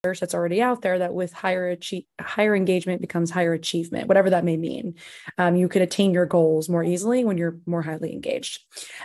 that's already out there that with higher engagement becomes higher achievement, whatever that may mean. You can attain your goals more easily when you're more highly engaged.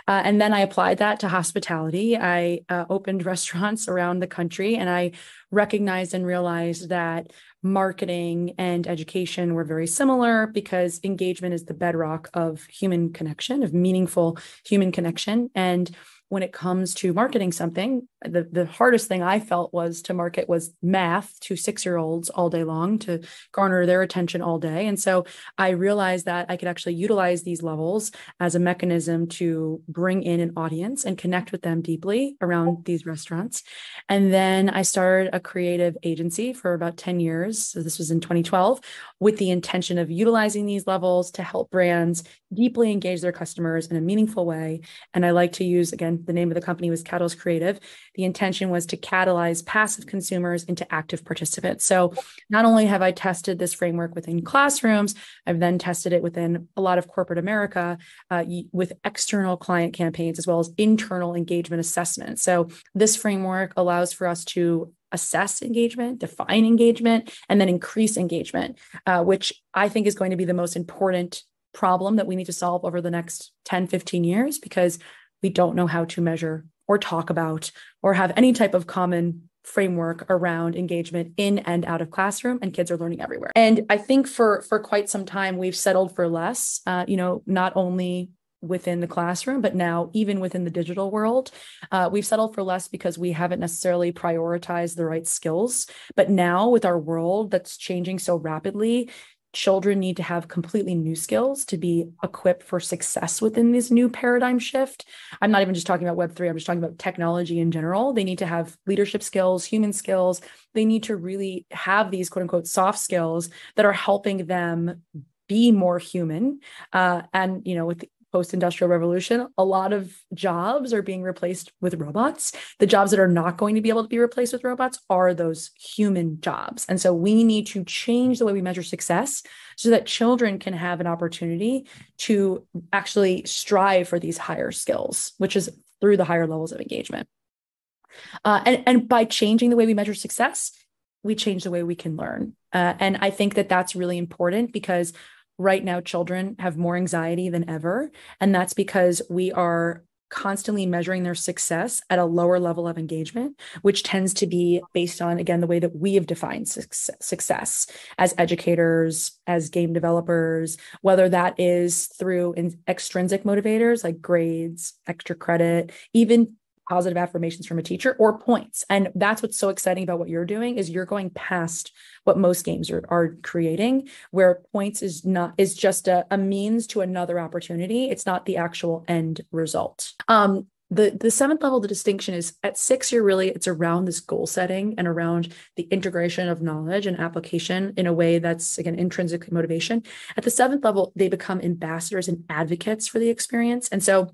And then I applied that to hospitality. I opened restaurants around the country, and I recognized and realized that marketing and education were very similar because engagement is the bedrock of human connection, of meaningful human connection. And when it comes to marketing something, the hardest thing I felt was to market was math to 6-year-olds all day long to garner their attention all day. And so I realized that I could actually utilize these levels as a mechanism to bring in an audience and connect with them deeply around these restaurants. And then I started a creative agency for about 10 years. So this was in 2012 with the intention of utilizing these levels to help brands deeply engage their customers in a meaningful way. And I like to use, again, the name of the company was Catalyst Creative. The intention was to catalyze passive consumers into active participants. So not only have I tested this framework within classrooms, I've then tested it within a lot of corporate America with external client campaigns, as well as internal engagement assessment. So this framework allows for us to assess engagement, define engagement, and then increase engagement, which I think is going to be the most important problem that we need to solve over the next 10, 15 years, because we don't know how to measure or talk about or have any type of common framework around engagement in and out of classroom, and kids are learning everywhere. And I think for quite some time, we've settled for less, not only within the classroom, but now even within the digital world. We've settled for less because we haven't necessarily prioritized the right skills. But now with our world that's changing so rapidly, children need to have completely new skills to be equipped for success within this new paradigm shift. I'm not even just talking about Web3, I'm just talking about technology in general. They need to have leadership skills, human skills. They need to really have these quote unquote soft skills that are helping them be more human. With the post-industrial revolution, a lot of jobs are being replaced with robots. The jobs that are not going to be able to be replaced with robots are those human jobs. And so we need to change the way we measure success so that children can have an opportunity to actually strive for these higher skills, which is through the higher levels of engagement. And by changing the way we measure success, we change the way we can learn. And I think that that's really important because right now, children have more anxiety than ever. And that's because we are constantly measuring their success at a lower level of engagement, which tends to be based on, again, the way that we have defined success as educators, as game developers, whether that is through extrinsic motivators like grades, extra credit, even positive affirmations from a teacher, or points. And that's what's so exciting about what you're doing is you're going past what most games are creating, where points is just a means to another opportunity. It's not the actual end result. The seventh level, the distinction is at 6, it's around this goal setting and around the integration of knowledge and application in a way that's, again, intrinsic motivation. At the 7th level, they become ambassadors and advocates for the experience. And so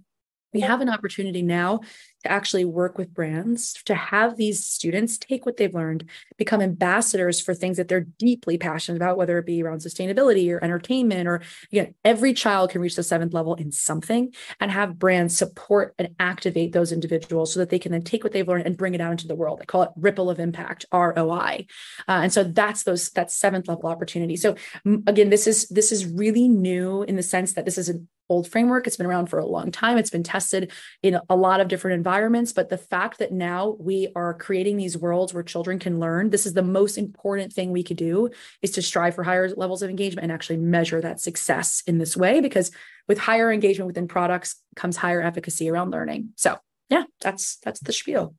we have an opportunity now to actually work with brands, to have these students take what they've learned, become ambassadors for things that they're deeply passionate about, whether it be around sustainability or entertainment, or again, every child can reach the 7th level in something, and have brands support and activate those individuals so that they can then take what they've learned and bring it out into the world. I call it ripple of impact, ROI. And so that's that 7th level opportunity. So again, this is really new in the sense that this is an old framework. It's been around for a long time. It's been tested in a lot of different environments, but the fact that now we are creating these worlds where children can learn, this is the most important thing we could do, is to strive for higher levels of engagement and actually measure that success in this way, because with higher engagement within products comes higher efficacy around learning. So yeah, that's the spiel.